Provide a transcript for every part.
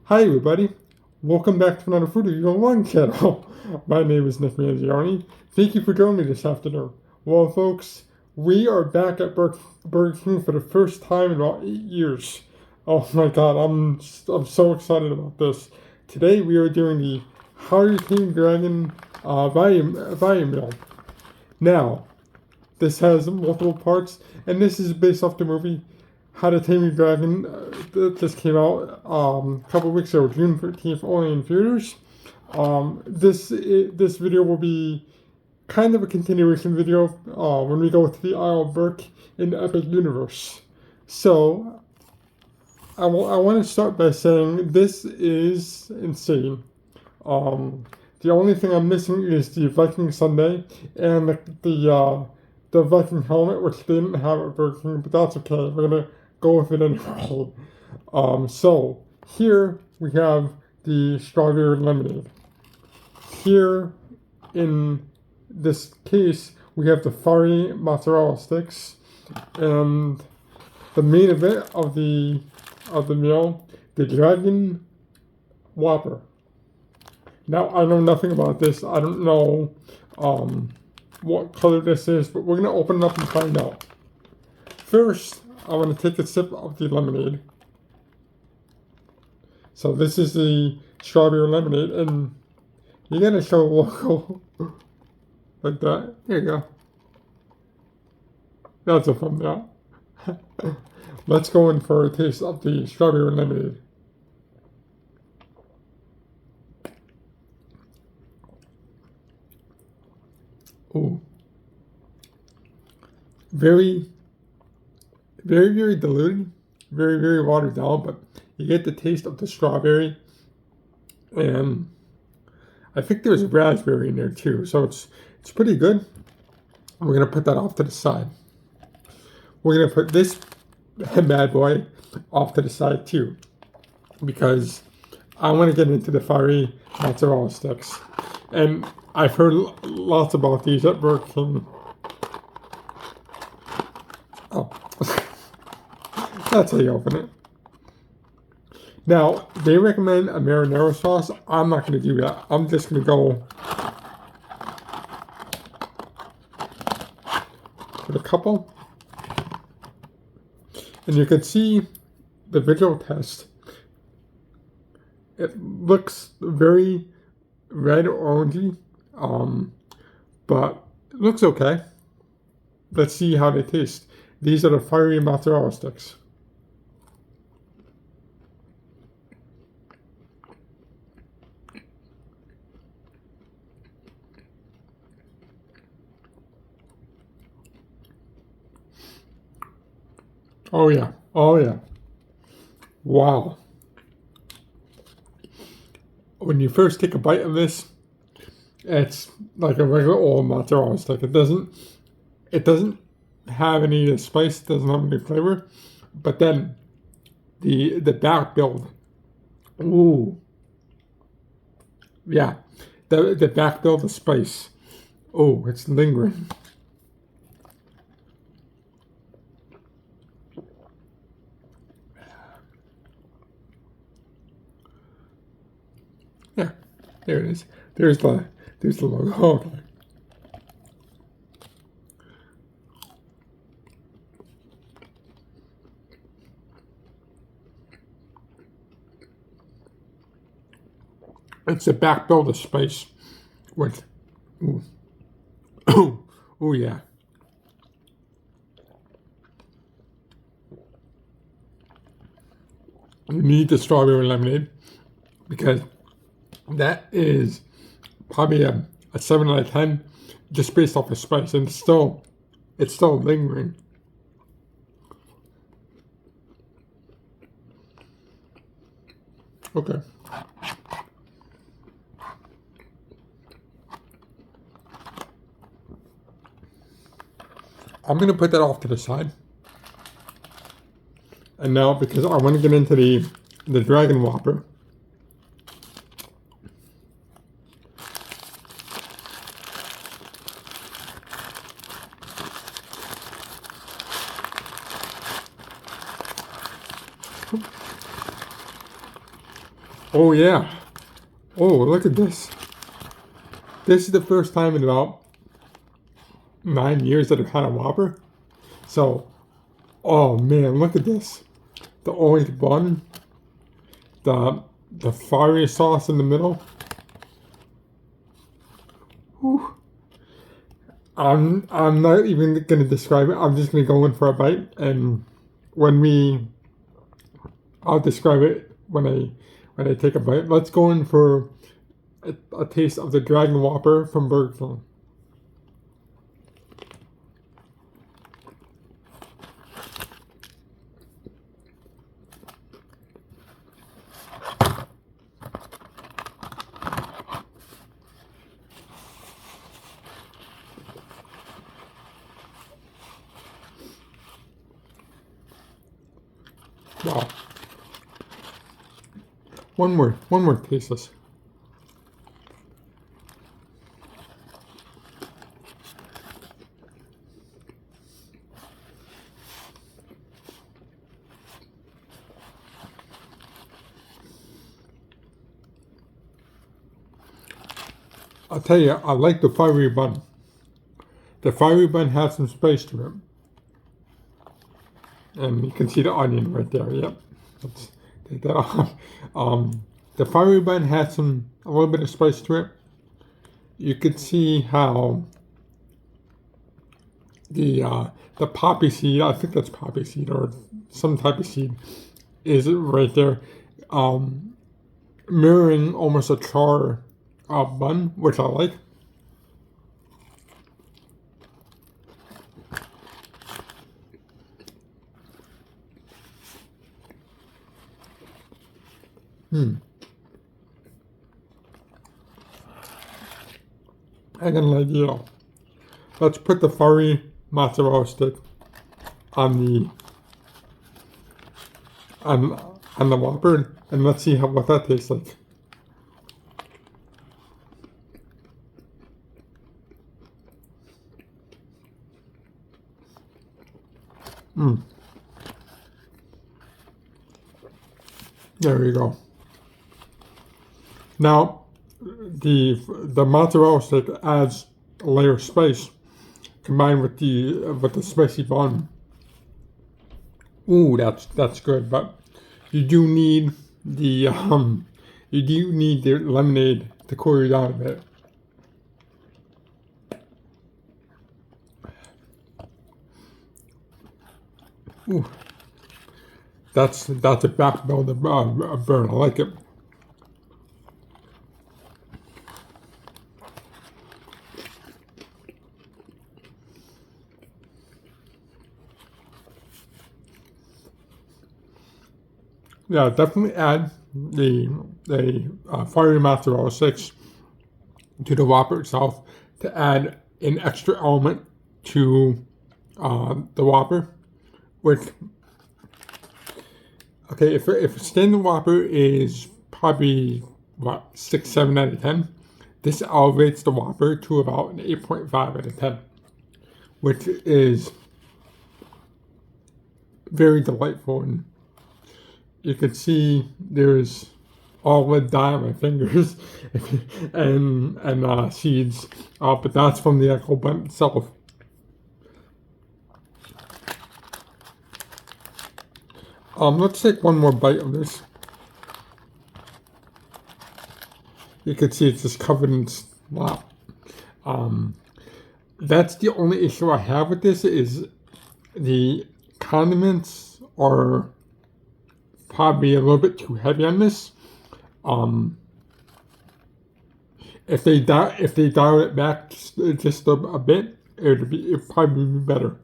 Hi everybody, welcome back to another Food Review on One channel. My name is Nick Mangione. Thank you for joining me this afternoon. Well folks, we are back at Burger King for the first time in about 8 years. Oh my god, I'm so excited about this. Today we are doing the How to Tame Dragon value meal. Now, this has multiple parts, and this is based off the movie How to Tame Your Dragon. This came out a couple weeks ago, June 13th, only in theaters. This video will be kind of a continuation video when we go to the Isle of Berk in the Epic Universe. So, I want to start by saying this is insane. The only thing I'm missing is the Viking Sundae and the Viking helmet, which they didn't have at Burger King, but that's okay. We're gonna go with it anyway. So here we have the strawberry lemonade. Here in this case, we have the fiery mozzarella sticks, and the main event of the meal, the Dragon Whopper. Now, I know nothing about this. I don't know what color this is, but we're going to open it up and find out. First, I want to take a sip of the lemonade. So this is the strawberry lemonade, and you got to show the logo like that. There you go. That's a thumbnail. Let's go in for a taste of the strawberry lemonade. Ooh. Very diluted, very watered down, but you get the taste of the strawberry, and I think there's raspberry in there too, so it's pretty good. We're gonna put that off to the side. We're gonna put this bad boy off to the side too, because I want to get into the fiery mozzarella sticks, and I've heard lots about these at Burger King. Oh, that's how you open it. Now, they recommend a marinara sauce. I'm not going to do that. I'm just going to go with a couple. And you can see the visual test. It looks very red or orangey, but it looks okay. Let's see how they taste. These are the fiery mozzarella sticks. Oh yeah, oh yeah. Wow. When you first take a bite of this, it's like a regular old mozzarella stick. It doesn't have any spice, doesn't have any flavor, but then the back build, ooh, yeah, the back build of spice, oh, it's lingering. Yeah, there it is. There's the logo. Okay. It's a back build of spice with, ooh, oh yeah. You need the strawberry lemonade because that is probably a 7 out of 10 just based off the spice, and it's still lingering. Okay. I'm going to put that off to the side. And now, because I want to get into the Dragon Whopper. Oh yeah. Oh, look at this. This is the first time in about 9 years that I've had a Whopper. So, oh man, look at this. The orange bun, the fiery sauce in the middle. Whew. I'm not even gonna describe it. I'm just gonna go in for a bite, and when we, I'll describe it when I take a bite. Let's go in for a taste of the Dragon Whopper from Burger King. Wow. One more taste this. I'll tell you, I like the fiery bun. The fiery bun has some spice to it. And you can see the onion right there, yep. Let's take that off. The fiery bun has a little bit of spice to it. You could see how the poppy seed, I think that's poppy seed or some type of seed, is right there, mirroring almost a char bun, which I like. I got an idea. Let's put the fiery mozzarella stick on the Whopper, and let's see what that tastes like. There you go. Now, the mozzarella stick adds a layer of spice combined with the spicy bun. Ooh, that's good. But you do need the lemonade to cool you down a bit. Ooh, that's a backbone to burn. I like it. Yeah, definitely add the fiery mozzarella sticks to the Whopper itself to add an extra element to the Whopper. Which, okay, if a standard Whopper is probably what 6, 7 out of 10, this elevates the Whopper to about an 8.5 out of 10, which is very delightful. And you can see there's all red dye on my fingers and seeds, but that's from the actual bun itself. Let's take one more bite of this. You can see it's just covered in slop. That's the only issue I have with this is the condiments are probably a little bit too heavy on this. If they dial it back just a bit, it'd probably be better.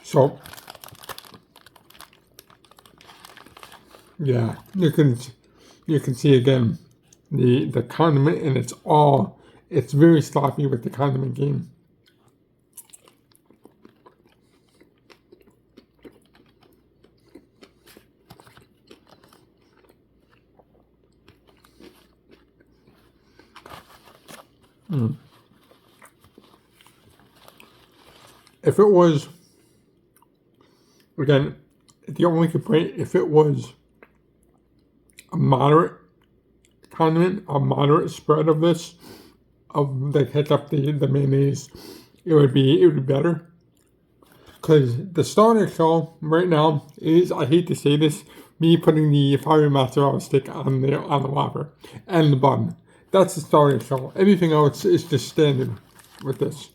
So, yeah, you can see again the condiment, and it's very sloppy with the condiment game. If it was, again, the only complaint, if it was a moderate condiment, a moderate spread of this, of the ketchup, the mayonnaise, it would be better. Because the starter show right now is, I hate to say this, me putting the fiery mozzarella stick on the Whopper and the bun. That's the starter show. Everything else is just standard with this.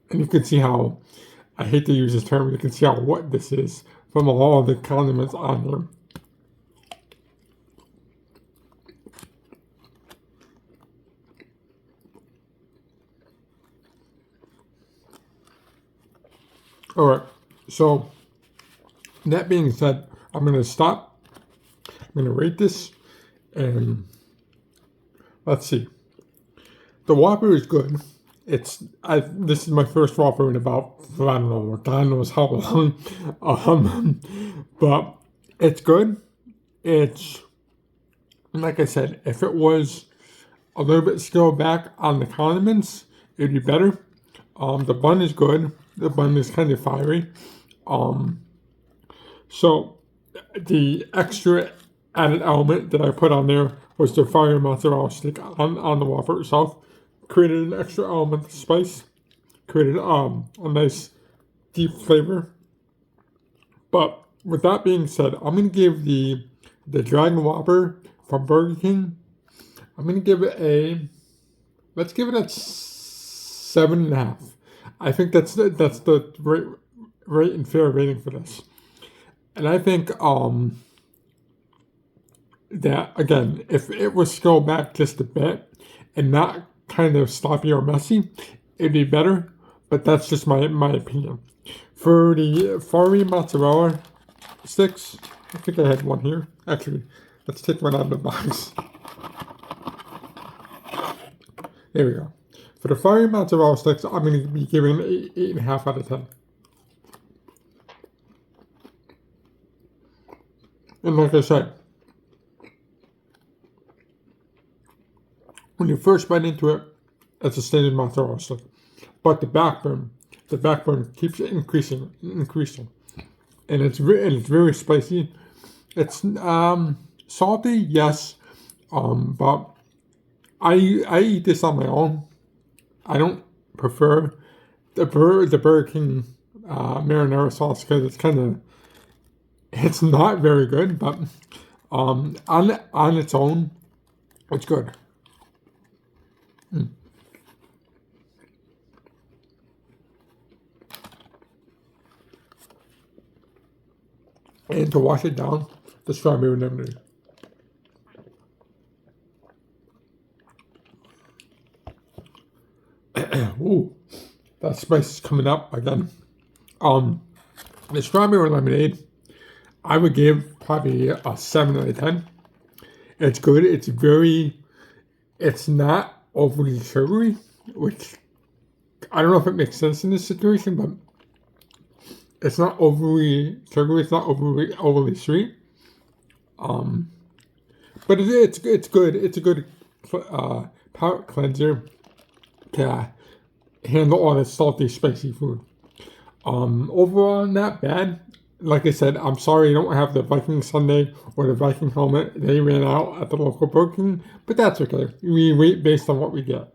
And you can see how, I hate to use this term, you can see how wet this is from all the condiments on here. Alright, so that being said, I'm going to stop. I'm going to rate this, and let's see. The Whopper is good. This is my first Whopper in about, I don't know, God knows how long. But it's good. It's, like I said, if it was a little bit scaled back on the condiments, it'd be better. The bun is good. The bun is kind of fiery. So the extra added element that I put on there was the fiery mozzarella stick on the Whopper itself. Created an extra element of spice. Created a nice deep flavor. But with that being said, I'm gonna give the Dragon Whopper from Burger King, I'm gonna give it let's give it a 7.5. I think that's the right and fair rating for this. And I think that, again, if it was scaled back just a bit and not kind of sloppy or messy, it'd be better. But that's just my opinion. For the fiery mozzarella sticks, I think I had one here. Actually, let's take one out of the box. There we go. For the fiery mozzarella sticks, I'm going to be giving it 8.5 out of 10. And like I said, when you first bite into it, it's a standard mozzarella stick. But the backbone keeps increasing. And it's very spicy. It's salty, yes. But I eat this on my own. I don't prefer the Burger King marinara sauce because it's not very good, but on its own, it's good. And to wash it down, the strawberry lemonade. Ooh, that spice is coming up again. The strawberry lemonade, I would give probably a 7 out of 10. It's good. It's not overly sugary, which I don't know if it makes sense in this situation, but it's not overly sugary. It's not overly sweet. But it's good. It's a good palate cleanser to handle all this salty, spicy food. Overall, not bad. Like I said, I'm sorry I don't have the Viking Sundae or the Viking helmet. They ran out at the local Burger King, but that's okay. We wait based on what we get.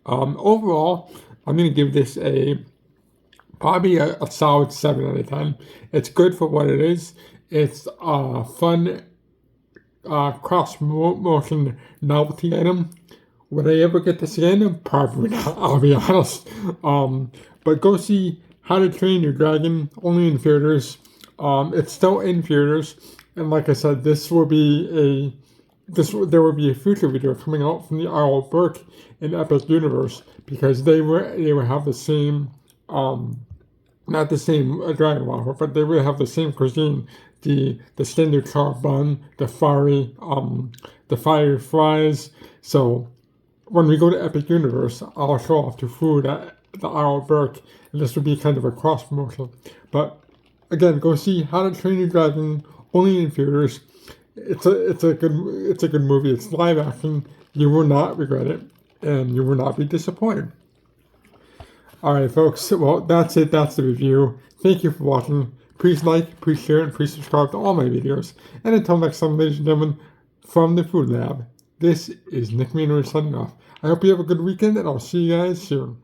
Overall, I'm going to give this probably a solid 7 out of 10. It's good for what it is. It's a fun cross-motion novelty item. Would I ever get this again? Probably not, I'll be honest. But go see How to Train Your Dragon, only in theaters. It's still in theaters. And like I said, there will be a future video coming out from the Isle of Berk in Epic Universe, because they will have the same, not the same Dragon Whopper, but they will have the same cuisine. The standard char bun, the fiery fries. So when we go to Epic Universe, I'll show off the food at the Isle of Berk, and this would be kind of a cross promotion. But again, go see How to Train Your Dragon, only in theaters. It's a good movie. It's live action. You will not regret it. and you will not be disappointed. Alright, folks, well, that's it. That's the review. Thank you for watching. Please like, please share, and please subscribe to all my videos. And until next time, ladies and gentlemen, from the Food Lab, this is Nick Maynard signing off. I hope you have a good weekend, and I'll see you guys soon.